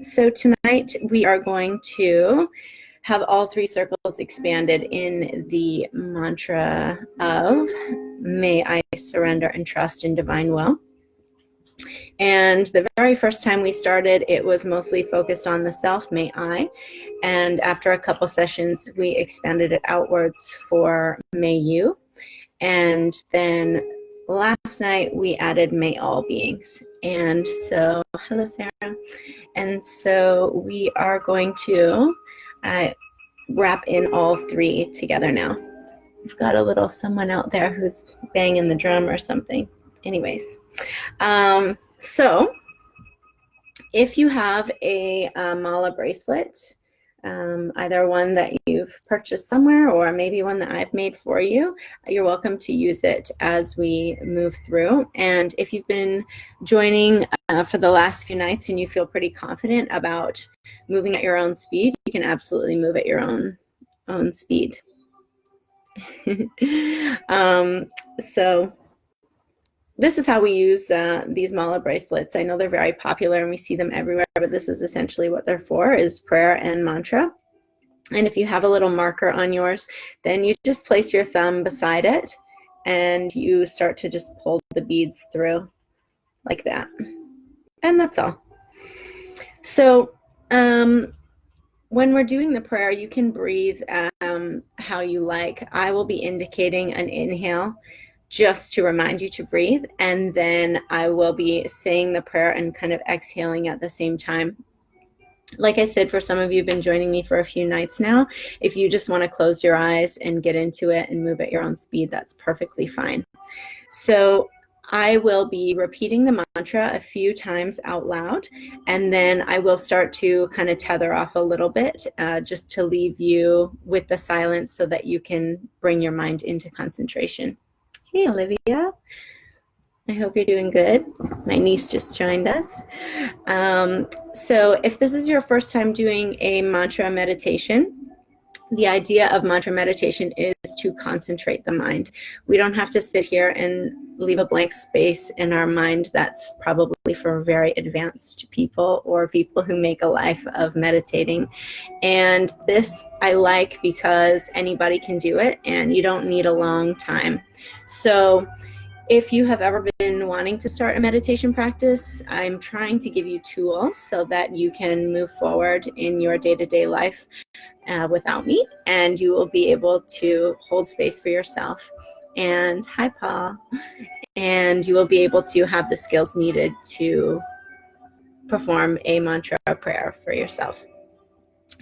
So tonight we are going to have all three circles expanded in the mantra of may I surrender and trust in divine will. And the very first time we started, it was mostly focused on the self, may I. And after a couple sessions, we expanded it outwards for may you. And then last night we added may all beings. And so, hello Sarah. And so we are going to wrap in all three together now. We've got a little someone out there who's banging the drum or something. Anyways, so if you have a mala bracelet, either one that you've purchased somewhere or maybe one that I've made for you, you're welcome to use it as we move through. And if you've been joining for the last few nights and you feel pretty confident about moving at your own speed, you can absolutely move at your own speed. So this is how we use these mala bracelets. I know they're very popular and we see them everywhere, but this is essentially what they're for, is prayer and mantra. And if you have a little marker on yours, then you just place your thumb beside it and you start to just pull the beads through like that. And that's all. So when we're doing the prayer, you can breathe how you like. I will be indicating an inhale just to remind you to breathe, and then I will be saying the prayer and kind of exhaling at the same time. Like I said, for some of you who've been joining me for a few nights now, if you just want to close your eyes and get into it and move at your own speed, that's perfectly fine. So I will be repeating the mantra a few times out loud, and then I will start to kind of tether off a little bit just to leave you with the silence so that you can bring your mind into concentration. Hey, Olivia. I hope you're doing good. My niece just joined us. So if this is your first time doing a mantra meditation, the idea of mantra meditation is to concentrate the mind. We don't have to sit here and leave a blank space in our mind. That's probably for very advanced people or people who make a life of meditating. And this I like because anybody can do it and you don't need a long time. So if you have ever been wanting to start a meditation practice, I'm trying to give you tools so that you can move forward in your day-to-day life without me, and you will be able to hold space for yourself. And hi, Paul. And you will be able to have the skills needed to perform a mantra prayer for yourself.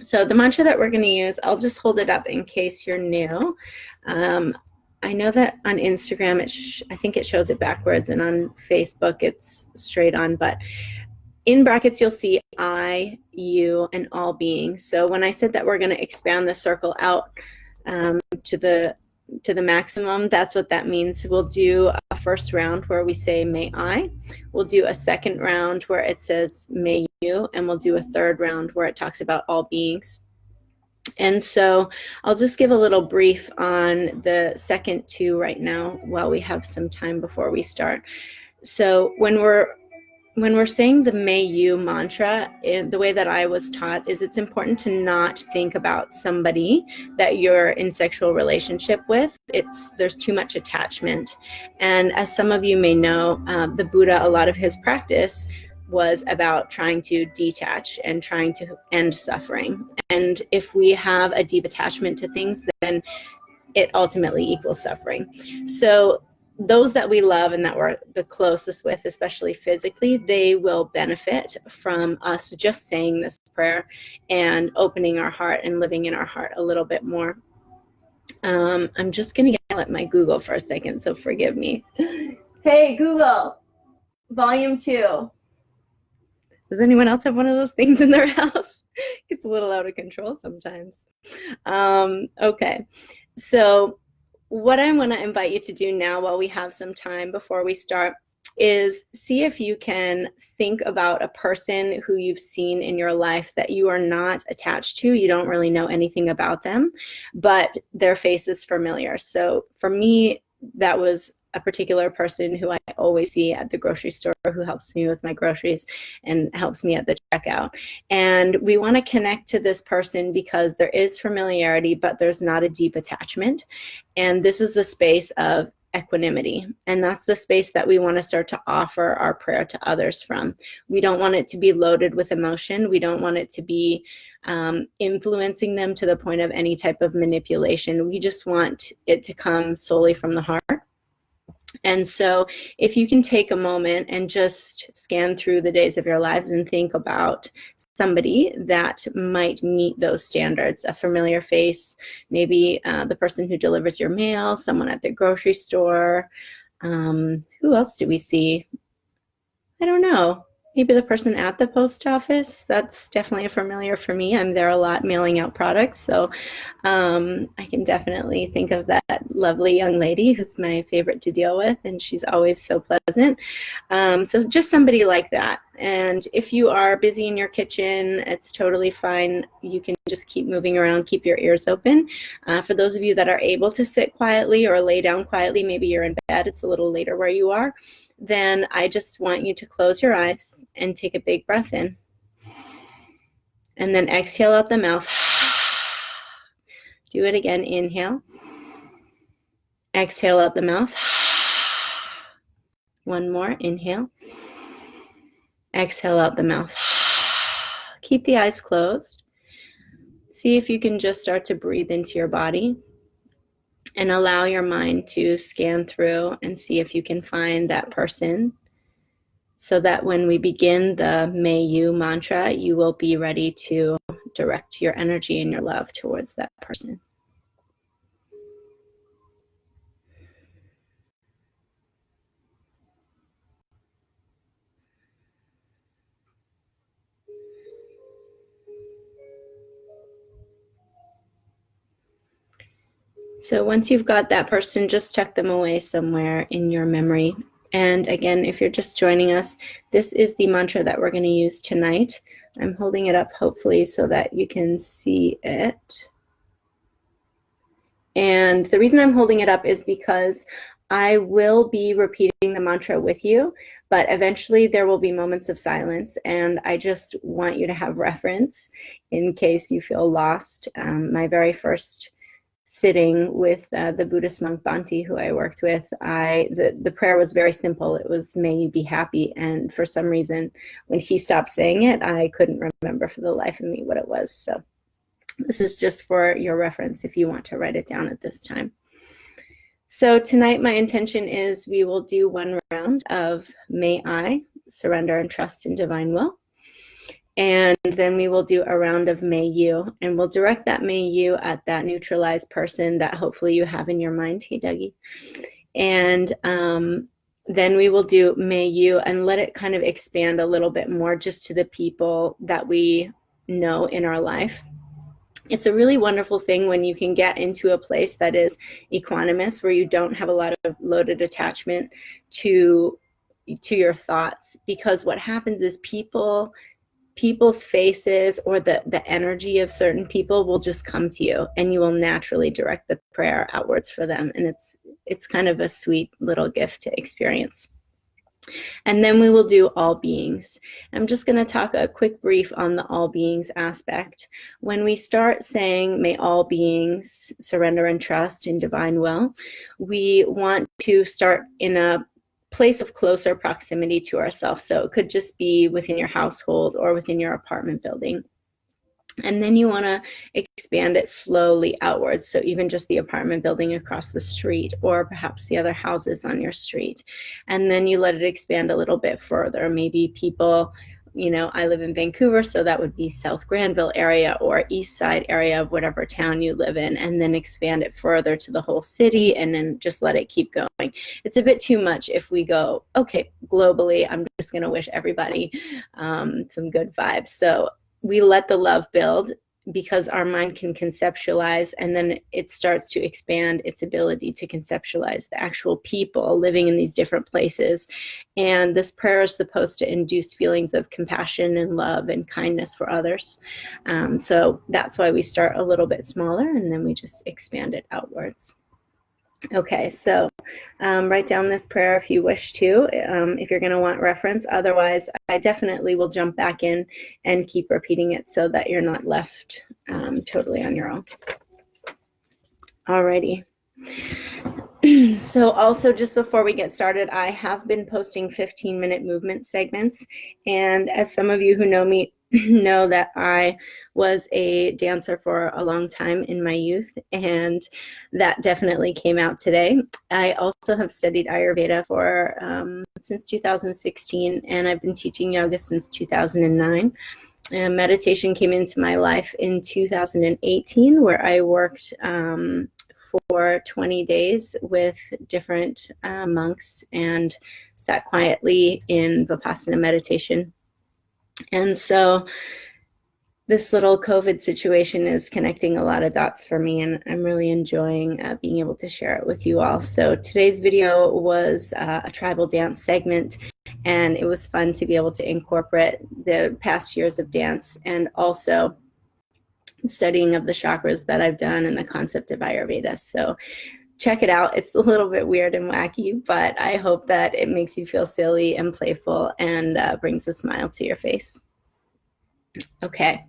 So the mantra that we're going to use, I'll just hold it up in case you're new. I know that on Instagram, I think it shows it backwards, and on Facebook, it's straight on, but in brackets, you'll see I, you, and all beings. So when I said that we're going to expand the circle out to the maximum, that's what that means. We'll do a first round where we say may I. We'll do a second round where it says may you, and we'll do a third round where it talks about all beings. And so I'll just give a little brief on the second two right now while we have some time before we start. So when we're saying the may you mantra, the way that I was taught is it's important to not think about somebody that you're in sexual relationship with. There's too much attachment. And as some of you may know, the Buddha, a lot of his practice was about trying to detach and trying to end suffering. And if we have a deep attachment to things, then it ultimately equals suffering. So those that we love and that we're the closest with, especially physically, they will benefit from us just saying this prayer and opening our heart and living in our heart a little bit more. I'm just going to yell at my Google for a second, so forgive me. Hey, Google, volume 2. Does anyone else have one of those things in their house? It gets a little out of control sometimes. Okay, so what I want to invite you to do now while we have some time before we start is see if you can think about a person who you've seen in your life that you are not attached to. You don't really know anything about them, but their face is familiar. So for me, that was a particular person who I always see at the grocery store who helps me with my groceries and helps me at the checkout. And we want to connect to this person because there is familiarity, but there's not a deep attachment. And this is a space of equanimity. And that's the space that we want to start to offer our prayer to others from. We don't want it to be loaded with emotion. We don't want it to be influencing them to the point of any type of manipulation. We just want it to come solely from the heart. And so if you can take a moment and just scan through the days of your lives and think about somebody that might meet those standards, a familiar face, maybe the person who delivers your mail, someone at the grocery store. Who else do we see? I don't know. Maybe the person at the post office. That's definitely a familiar for me. I'm there a lot mailing out products. So I can definitely think of that lovely young lady who's my favorite to deal with. And she's always so pleasant. So just somebody like that. And if you are busy in your kitchen, it's totally fine. You can just keep moving around, keep your ears open. For those of you that are able to sit quietly or lay down quietly, maybe you're in bed, it's a little later where you are, then I just want you to close your eyes and take a big breath in. And then exhale out the mouth. Do it again. Inhale. Exhale out the mouth. One more. Inhale. Exhale out the mouth. Keep the eyes closed. See if you can just start to breathe into your body and allow your mind to scan through and see if you can find that person, so that when we begin the May You mantra, you will be ready to direct your energy and your love towards that person. So once you've got that person, just tuck them away somewhere in your memory. And again, if you're just joining us, this is the mantra that we're going to use tonight. I'm holding it up, hopefully, so that you can see it. And the reason I'm holding it up is because I will be repeating the mantra with you, but eventually there will be moments of silence, and I just want you to have reference in case you feel lost. My very first sitting with the Buddhist monk Bhante, who I worked with, the prayer was very simple. It was, may you be happy. And for some reason, when he stopped saying it, I couldn't remember for the life of me what it was. So this is just for your reference if you want to write it down at this time. So tonight, my intention is we will do one round of May I surrender and trust in divine will. And then we will do a round of May You, and we'll direct that May You at that neutralized person that hopefully you have in your mind. Hey, Dougie. And then we will do May You and let it kind of expand a little bit more just to the people that we know in our life. It's a really wonderful thing when you can get into a place that is equanimous, where you don't have a lot of loaded attachment to your thoughts, because what happens is people's faces or the energy of certain people will just come to you, and you will naturally direct the prayer outwards for them. And it's kind of a sweet little gift to experience. And then we will do all beings. I'm just going to talk a quick brief on the all beings aspect. When we start saying, may all beings surrender and trust in divine will, we want to start in a place of closer proximity to ourselves. So it could just be within your household or within your apartment building. And then you want to expand it slowly outwards. So even just the apartment building across the street, or perhaps the other houses on your street. And then you let it expand a little bit further. Maybe people, I live in Vancouver, so that would be South Granville area or East Side area of whatever town you live in, and then expand it further to the whole city, and then just let it keep going. It's a bit too much if we go, okay, globally, I'm just going to wish everybody some good vibes. So we let the love build, because our mind can conceptualize, and then it starts to expand its ability to conceptualize the actual people living in these different places. And this prayer is supposed to induce feelings of compassion and love and kindness for others. So that's why we start a little bit smaller, and then we just expand it outwards. Okay, so write down this prayer if you wish to, if you're going to want reference. Otherwise, I definitely will jump back in and keep repeating it so that you're not left totally on your own. Alrighty. So also, just before we get started, I have been posting 15-minute movement segments. And as some of you who know me know, that I was a dancer for a long time in my youth, and that definitely came out today. I also have studied Ayurveda for since 2016, and I've been teaching yoga since 2009. And meditation came into my life in 2018, where I worked for 20 days with different monks and sat quietly in Vipassana meditation. And so this little COVID situation is connecting a lot of dots for me, and I'm really enjoying being able to share it with you all. So today's video was a tribal dance segment, and it was fun to be able to incorporate the past years of dance and also studying of the chakras that I've done and the concept of Ayurveda. So check it out. It's a little bit weird and wacky, but I hope that it makes you feel silly and playful and brings a smile to your face. Okay.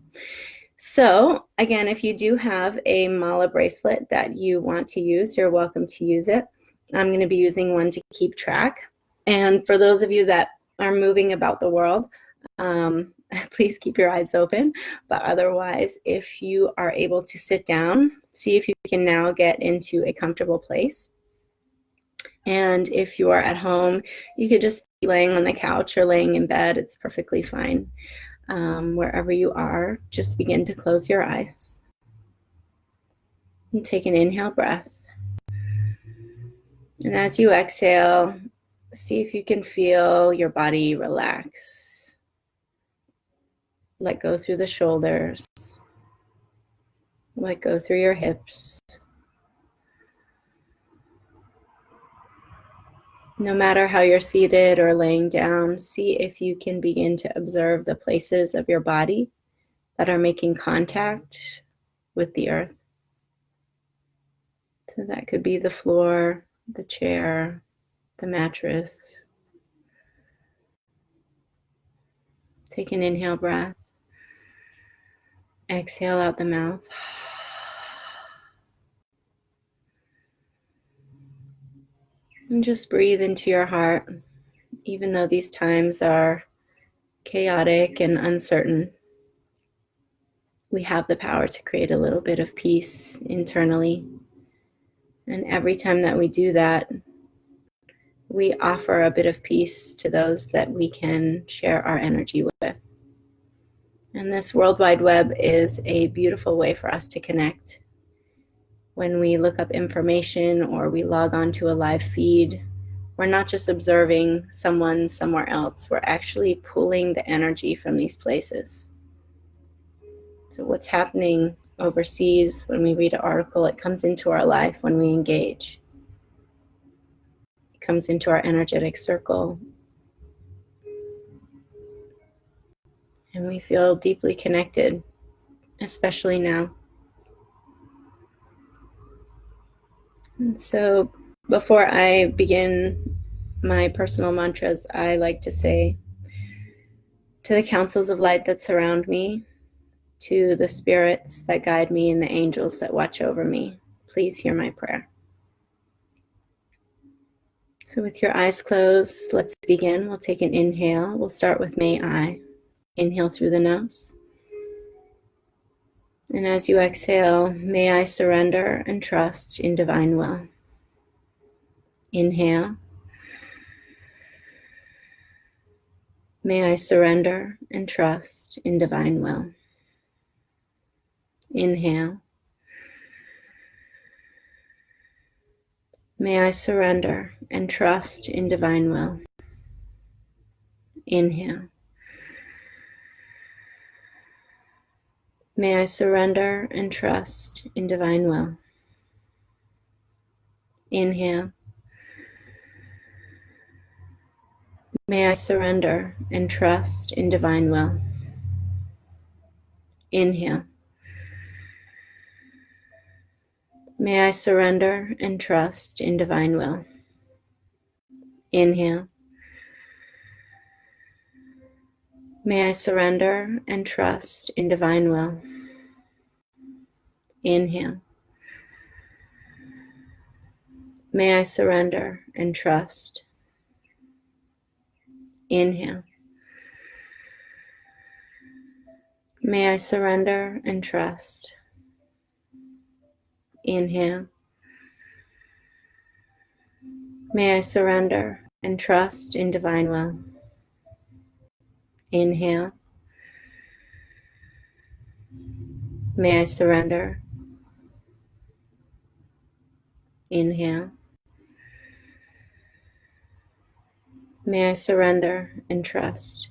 So again, if you do have a mala bracelet that you want to use, you're welcome to use it. I'm going to be using one to keep track. And for those of you that are moving about the world, please keep your eyes open. But otherwise, if you are able to sit down, see if you can now get into a comfortable place. And if you are at home, you could just be laying on the couch or laying in bed. It's perfectly fine. Wherever you are, just begin to close your eyes and take an inhale breath. And as you exhale, see if you can feel your body relax. Let go through the shoulders. Let go through your hips. No matter how you're seated or laying down, see if you can begin to observe the places of your body that are making contact with the earth. So that could be the floor, the chair, the mattress. Take an inhale breath. Exhale out the mouth. And just breathe into your heart. Even though these times are chaotic and uncertain, we have the power to create a little bit of peace internally. And every time that we do that, we offer a bit of peace to those that we can share our energy with. And this World Wide Web is a beautiful way for us to connect. When we look up information or we log on to a live feed, we're not just observing someone somewhere else, we're actually pulling the energy from these places. So what's happening overseas, when we read an article, it comes into our life when we engage. It comes into our energetic circle. And we feel deeply connected, especially now. And so before I begin my personal mantras, I like to say, to the councils of light that surround me, to the spirits that guide me and the angels that watch over me, please hear my prayer. So with your eyes closed, let's begin. We'll take an inhale. We'll start with may I. Inhale through the nose. And as you exhale, may I surrender and trust in divine will. Inhale. May I surrender and trust in divine will. Inhale. May I surrender and trust in divine will. Inhale. May I surrender and trust in divine will. Inhale. May I surrender and trust in divine will. Inhale. May I surrender and trust in divine will. Inhale. May I surrender and trust in divine will. Inhale. May I surrender and trust. Inhale. May I surrender and trust. Inhale. May I surrender and trust in divine will. Inhale. May I surrender. Inhale. May I surrender and trust.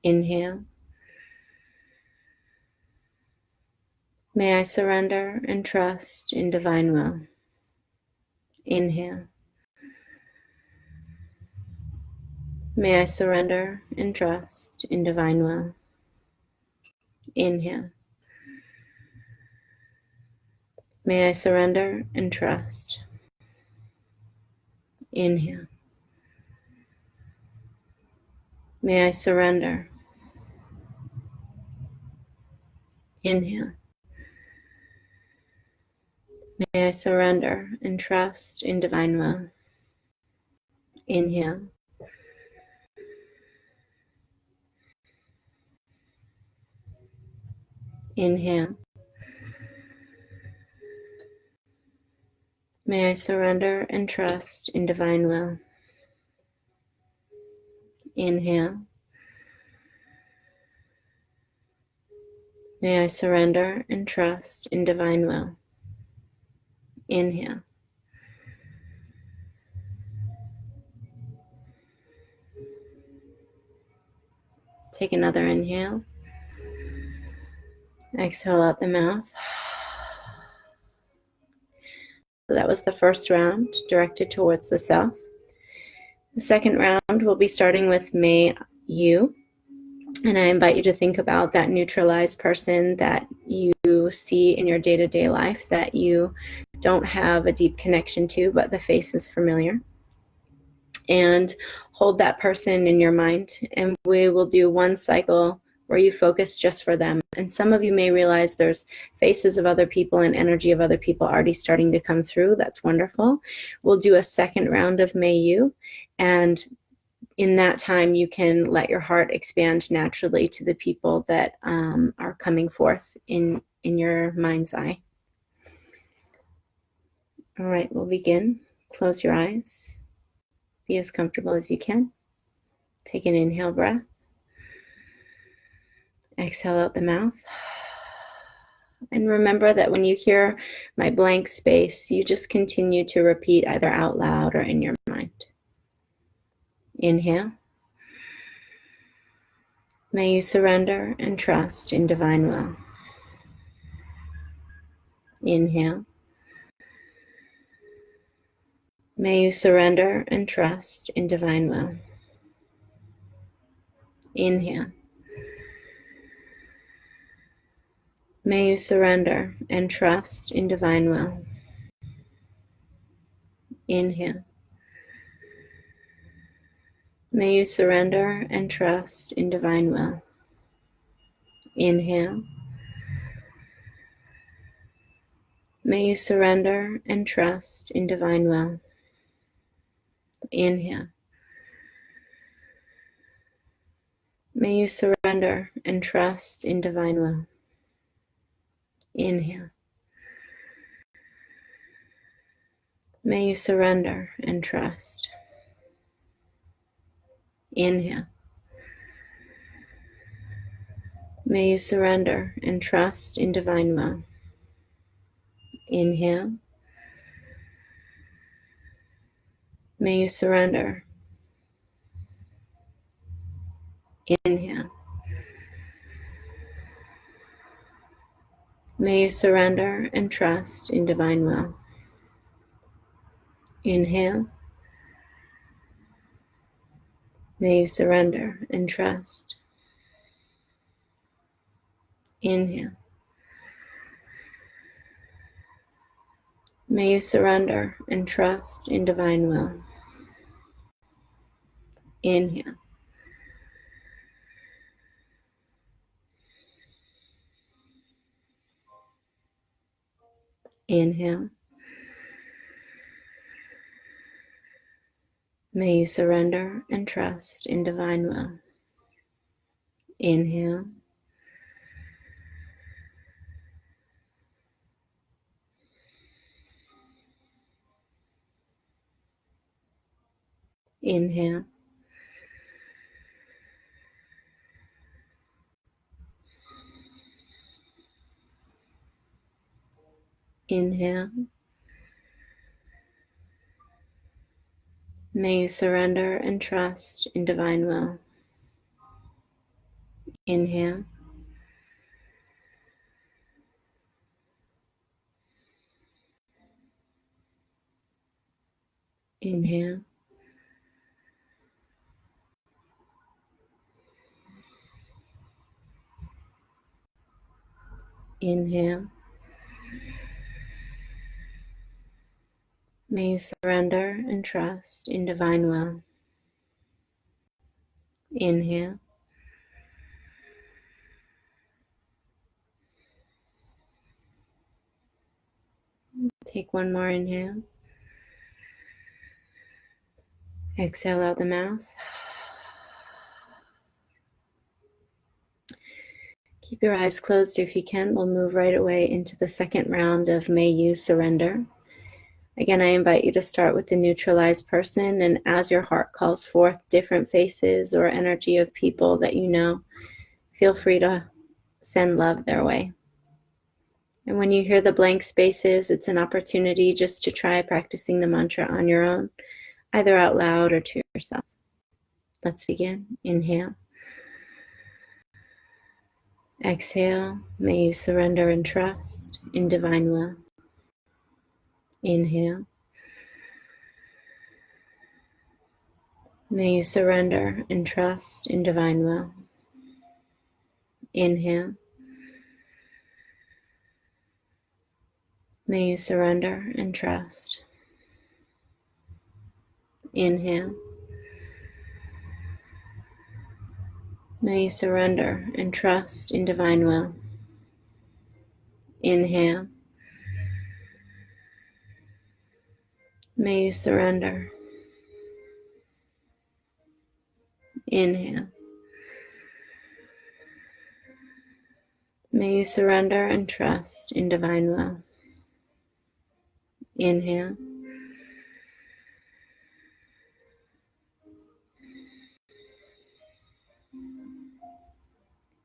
Inhale. May I surrender and trust in divine will. Inhale. May I surrender and trust in divine will. Inhale. May I surrender and trust. Inhale. May I surrender. Inhale. May I surrender and trust in divine will. Inhale. Inhale. May I surrender and trust in divine will. Inhale. May I surrender and trust in divine will. Inhale. Take another inhale. Exhale out the mouth. So that was the first round, directed towards the self. The second round will be starting with may you. And I invite you to think about that neutralized person that you see in your day-to-day life that you don't have a deep connection to, but the face is familiar. And hold that person in your mind. And we will do one cycle where you focus just for them. And some of you may realize there's faces of other people and energy of other people already starting to come through. That's wonderful. We'll do a second round of may you. And in that time, you can let your heart expand naturally to the people that are coming forth in your mind's eye. All right, we'll begin. Close your eyes. Be as comfortable as you can. Take an inhale breath. Exhale out the mouth. And remember that when you hear my blank space, you just continue to repeat either out loud or in your mind. Inhale. May you surrender and trust in divine will. Inhale. May you surrender and trust in divine will. Inhale. May you surrender and trust in divine will. Inhale. May you surrender and trust in divine will. Inhale. May you surrender and trust in divine will. Inhale. May you surrender and trust in divine will. Inhale. May you surrender and trust. Inhale. May you surrender and trust in divine will. Inhale. May you surrender. Inhale. May you surrender and trust in divine will. Inhale. May you surrender and trust. Inhale. May you surrender and trust in divine will. Inhale. Inhale. May you surrender and trust in divine will. Inhale. Inhale. Inhale. May you surrender and trust in divine will. Inhale. Inhale. Inhale. May you surrender and trust in divine will. Inhale. Take one more inhale. Exhale out the mouth. Keep your eyes closed if you can. We'll move right away into the second round of May You Surrender. Again, I invite you to start with the neutralized person, and as your heart calls forth different faces or energy of people that you know, feel free to send love their way. And when you hear the blank spaces, it's an opportunity just to try practicing the mantra on your own, either out loud or to yourself. Let's begin. Inhale. Exhale. May you surrender and trust in divine will. Inhale. May you surrender and trust in divine will. Inhale. May you surrender and trust. Inhale. May you surrender and trust in divine will. Inhale. May you surrender. Inhale. May you surrender and trust in divine will. Inhale.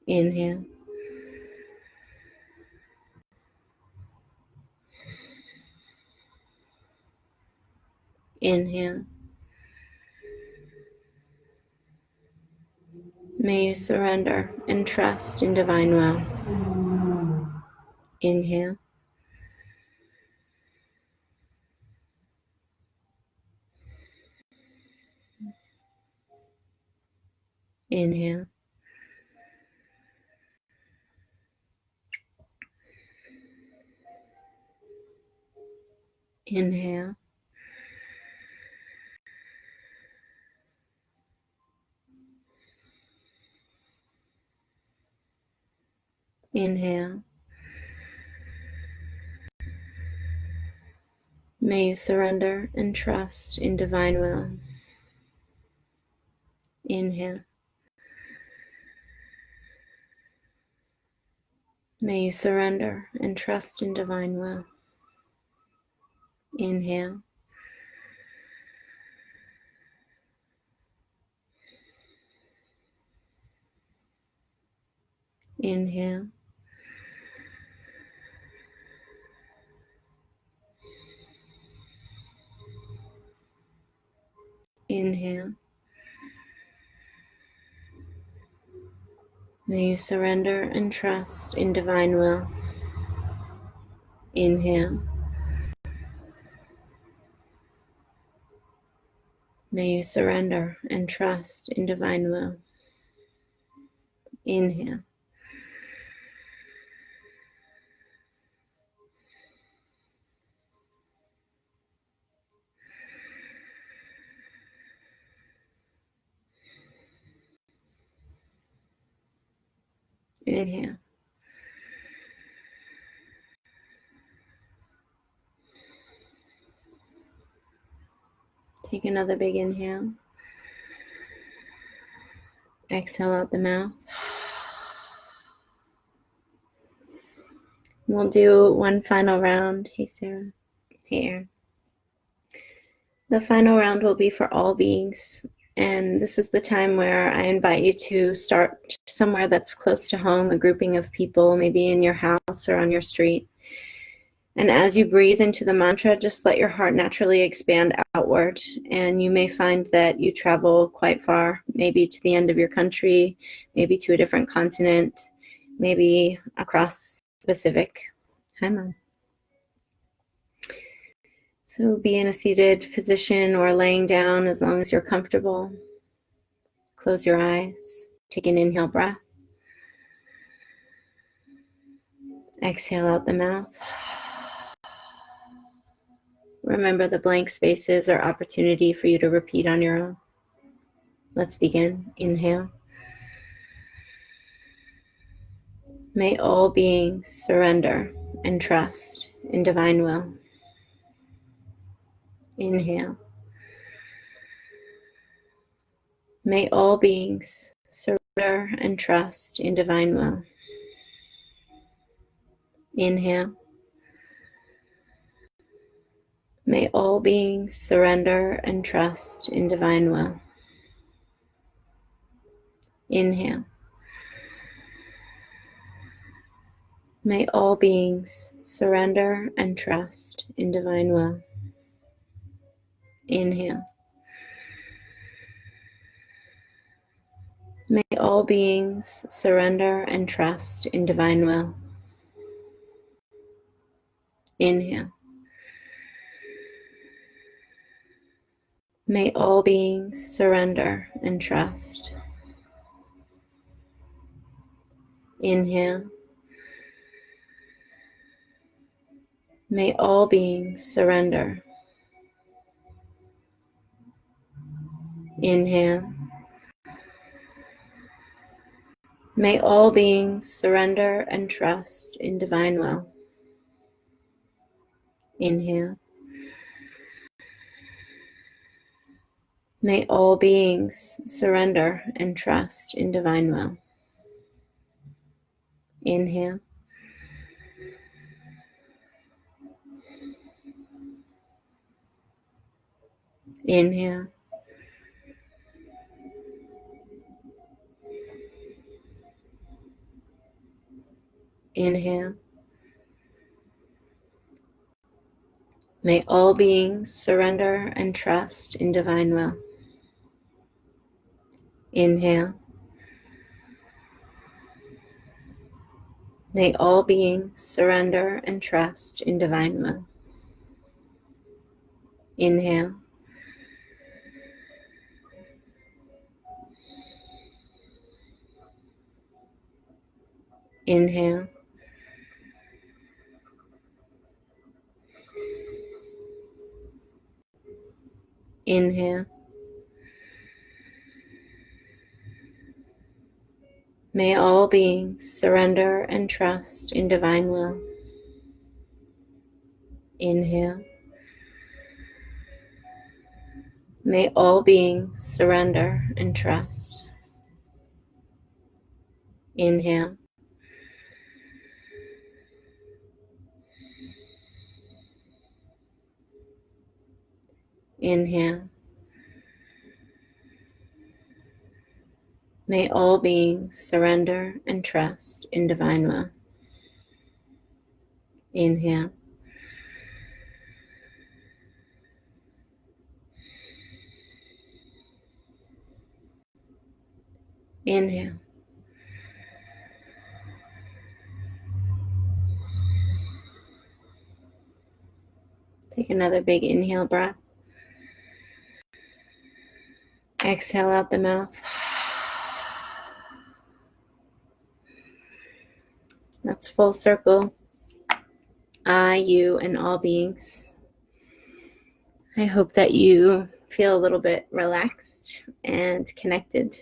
Inhale. Inhale. May you surrender and trust in divine will. Inhale. Inhale. Inhale. Inhale. May you surrender and trust in divine will. Inhale. May you surrender and trust in divine will. Inhale. Inhale. Inhale. May you surrender and trust in divine will. Inhale. May you surrender and trust in divine will. Inhale. Inhale. Take another big inhale. Exhale out the mouth. We'll do one final round. Hey, Sarah. Hey, Aaron. The final round will be for all beings. And this is the time where I invite you to start somewhere that's close to home, a grouping of people, maybe in your house or on your street. And as you breathe into the mantra, just let your heart naturally expand outward. And you may find that you travel quite far, maybe to the end of your country, maybe to a different continent, maybe across the Pacific. Hi, Mom. So be in a seated position or laying down as long as you're comfortable. Close your eyes. Take an inhale breath. Exhale out the mouth. Remember, the blank spaces are opportunity for you to repeat on your own. Let's begin. Inhale. May all beings surrender and trust in divine will. Inhale. May all beings surrender and trust in divine will. Inhale. May all beings surrender and trust in divine will. Inhale. May all beings surrender and trust in divine will. Inhale. May all beings surrender and trust in divine will. Inhale. May all beings surrender and trust. Inhale. May all beings surrender. Inhale. May all beings surrender and trust in divine will. Inhale. May all beings surrender and trust in divine will. Inhale. Inhale. Inhale. May all beings surrender and trust in divine will. Inhale. May all beings surrender and trust in divine will. Inhale. Inhale. Inhale. May all beings surrender and trust in divine will. Inhale. May all beings surrender and trust. Inhale. Inhale. May all beings surrender and trust in divine will. Inhale. Inhale. Take another big inhale breath. Exhale out the mouth. That's full circle. I, you, and all beings. I hope that you feel a little bit relaxed and connected.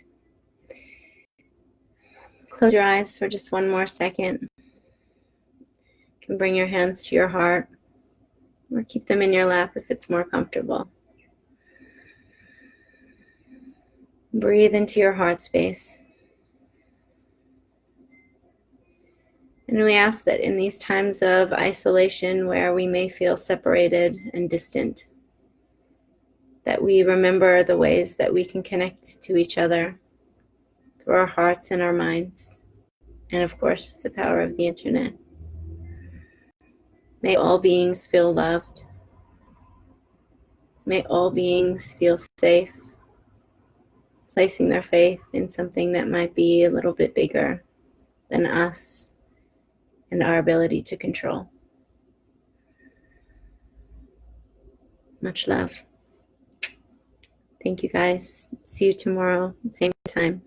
Close your eyes for just one more second. You can bring your hands to your heart or keep them in your lap if it's more comfortable. Breathe into your heart space. And we ask that in these times of isolation where we may feel separated and distant, that we remember the ways that we can connect to each other through our hearts and our minds, and of course, the power of the internet. May all beings feel loved. May all beings feel safe, placing their faith in something that might be a little bit bigger than us and our ability to control. Much love. Thank you guys. See you tomorrow, same time.